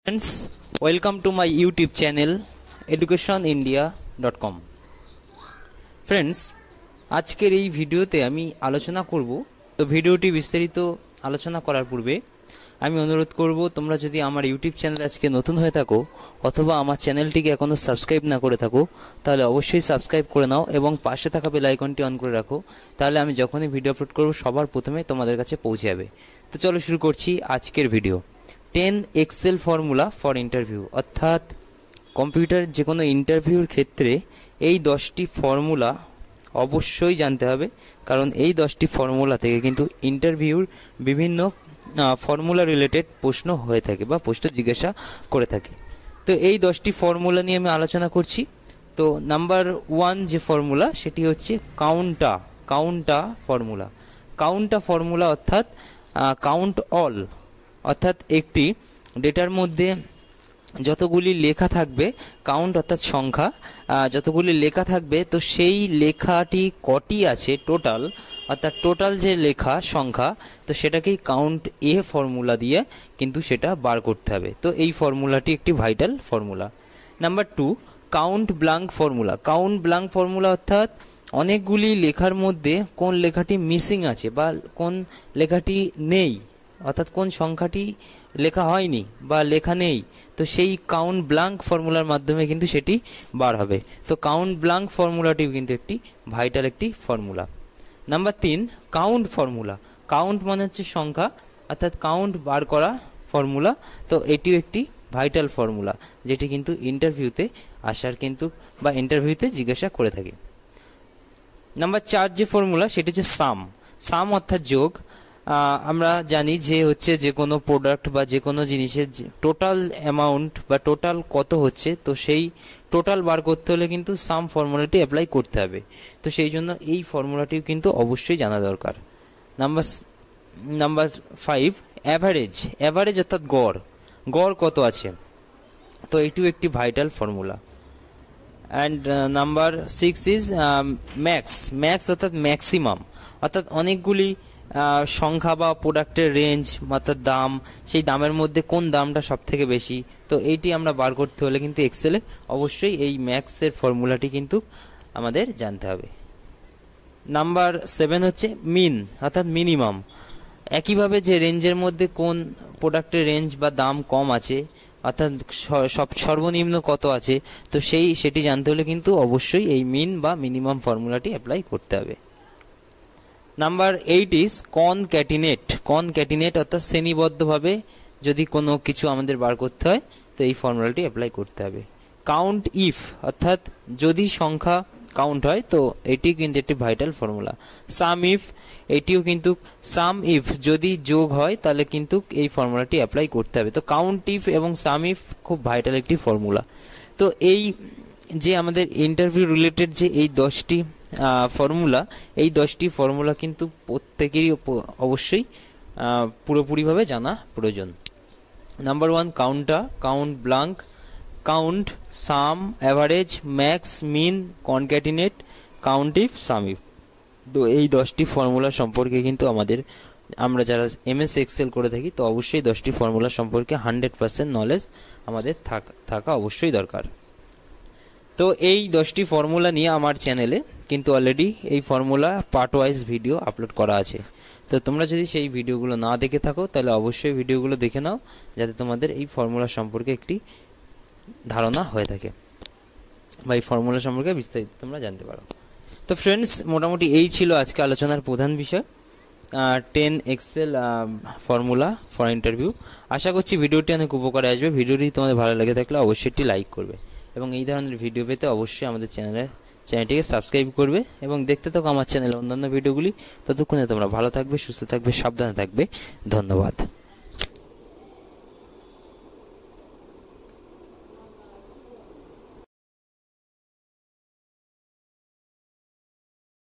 Friends, welcome to my YouTube channel educationindia.com. Friends, আজকের এই ভিডিওতে আমি আলোচনা করব। তো ভিডিওটি বিস্তারিত আলোচনা করার পূর্বে আমি অনুরোধ করব, তোমরা যদি আমার ইউটিউব চ্যানেল আজকে নতুন হয়ে থাকো অথবা আমার চ্যানেলটিকে এখনও সাবস্ক্রাইব না করে থাকো, তাহলে অবশ্যই সাবস্ক্রাইব করে নাও এবং পাশে থাকা বেল আইকনটি অন করে রাখো। তাহলে আমি যখনই ভিডিও আপলোড করব সবার প্রথমে তোমাদের কাছে পৌঁছে যাবে। তো চলো শুরু করছি আজকের video. 10 excel formula for interview, অর্থাৎ কম্পিউটার যে কোনো ইন্টারভিউর ক্ষেত্রে এই 10টি ফর্মুলা অবশ্যই জানতে হবে, কারণ এই 10টি ফর্মুলা থেকে কিন্তু ইন্টারভিউর বিভিন্ন ফর্মুলা রিলেটেড প্রশ্ন হয়ে থাকে বা প্রশ্ন জিজ্ঞাসা করে থাকে। তো এই 10টি ফর্মুলা নিয়ে আমি আলোচনা করছি। তো নাম্বার 1 যে ফর্মুলা সেটি হচ্ছে কাউন্টা ফর্মুলা, অর্থাৎ কাউন্ট অল, অর্থাৎ একটি ডেটার মধ্যে যতগুলি লেখা থাকবে, কাউন্ট অর্থাৎ সংখ্যা, যতগুলি লেখা থাকবে তো সেই লেখাটি কটি আছে টোটাল, অর্থাৎ টোটাল যে লেখা সংখ্যা, তো সেটাকেই কাউন্ট ফর্মুলা দিয়ে কিন্তু সেটা বার করতে হবে। তো এই ফর্মুলাটি একটি vital formula. Number 2 count blank formula, অর্থাৎ অনেকগুলি লেখার মধ্যে কোন লেখাটি মিসিং আছে বা কোন লেখাটি নেই, অর্থাৎ কোন সংখ্যাটি লেখা হয়নি বা লেখা নেই, তো সেই কাউন্ট ব্ল্যাঙ্ক ফর্মুলার মাধ্যমে কিন্তু সেটি বার হবে। তো কাউন্ট ব্ল্যাঙ্ক ফর্মুলাটি কিন্তু একটি ভাইটাল একটি ফর্মুলা। নাম্বার 3 কাউন্ট মানে হচ্ছে সংখ্যা, অর্থাৎ কাউন্ট বার করা ফর্মুলা। তো এটিও একটি ভাইটাল ফর্মুলা, যেটি কিন্তু ইন্টারভিউতে আসার কিন্তু বা ইন্টারভিউতে জিজ্ঞাসা করে থাকে। নাম্বার 4 যে ফর্মুলা সেটি হচ্ছে সাম অর্থাৎ যোগ। আমরা জানি যে হচ্ছে যে কোনো প্রোডাক্ট বা যে কোনো জিনিসের টোটাল অ্যামাউন্ট বা টোটাল কত হচ্ছে, তো সেই টোটাল বার করতে হলে কিন্তু সাম ফর্মুলাটি অ্যাপ্লাই করতে হবে। তো সেই জন্য এই ফর্মুলাটিও কিন্তু অবশ্যই জানা দরকার। নাম্বার 5 অ্যাভারেজ অর্থাৎ গড় কত আছে, তো এটিও একটি vital formula. And number 6 is max অর্থাৎ ম্যাক্সিমাম, অর্থাৎ অনেকগুলি সংখ্যা বা প্রোডাক্টের রেঞ্জ, অর্থাৎ দাম, সেই দামের মধ্যে কোন দামটা সব থেকে বেশি, তো এইটি আমরা বার করতে হলে কিন্তু এক্সেলে অবশ্যই এই ম্যাক্সের ফর্মুলাটি কিন্তু আমাদের জানতে হবে। নাম্বার 7 হচ্ছে অর্থাৎ মিনিমাম। একইভাবে যে রেঞ্জের মধ্যে কোন প্রোডাক্টের রেঞ্জ বা দাম কম আছে, অর্থাৎ সর্বনিম্ন কত আছে, তো সেটি জানতে হলে কিন্তু অবশ্যই এই বা মিনিমাম ফর্মুলাটি অ্যাপ্লাই করতে হবে। নাম্বার 8 ইজ কনক্যাটিনেট, অর্থাৎ শ্রেণীবদ্ধভাবে যদি কোনো কিছু আমাদের বার করতে হয় তো এই ফর্মুলাটি অ্যাপ্লাই করতে হবে। কাউন্ট ইফ, অর্থাৎ যদি সংখ্যা কাউন্ট হয়, তো এটি কিন্তু একটি ভাইটাল ফর্মুলা। সাম ইফ যদি যোগ হয় তাহলে কিন্তু এই ফর্মুলাটি অ্যাপ্লাই করতে হবে। তো কাউন্ট ইফ এবং সাম ইফ খুব ভাইটাল একটি ফর্মুলা। তো এই যে আমাদের ইন্টারভিউ রিলেটেড যে এই 10টি ফর্মুলা, এই 10টি ফর্মুলা কিন্তু প্রত্যেকেরই অবশ্যই পুরোপুরিভাবে জানা প্রয়োজন। Number 1 count blank, count, sum, average, max, min, concatenate, count if, sum if. তো এই 10টি ফর্মুলা সম্পর্কে কিন্তু আমরা যারা MS এক্সেল করে থাকি, তো অবশ্যই 10টি ফর্মুলা সম্পর্কে 100% নলেজ আমাদের থাকা অবশ্যই দরকার। তো এই 10টি ফর্মুলা নিয়ে আমার চ্যানেলে কিন্তু অলরেডি এই formula part wise video upload করা আছে। তো তোমরা যদি সেই ভিডিওগুলো না দেখে থাকো তাহলে অবশ্যই ভিডিওগুলো দেখে নাও, যাতে তোমাদের এই ফর্মুলা সম্পর্কে একটি ধারণা হয়ে থাকে বা এই ফর্মুলা সম্পর্কে বিস্তারিত তোমরা জানতে পারো। তো ফ্রেন্ডস, মোটামুটি এই ছিল আজকে আলোচনার প্রধান বিষয়, 10 এক্সেল ফর্মুলা ফর ইন্টারভিউ। আশা করছি ভিডিওটি অনেক উপকারে আসবে। ভিডিওটি তোমাদের ভালো লেগে থাকলে অবশ্যই একটি লাইক করবে এবং এই ধরনের ভিডিও পেতে অবশ্যই আমাদের চ্যানেলটিকে সাবস্ক্রাইব করবে এবং দেখতে থাকো আমার চ্যানেলে অন্যান্য ভিডিওগুলি। ততক্ষণে তোমরা ভালো থাকবে, সুস্থ থাকবে, সাবধানে থাকবে। ধন্যবাদ।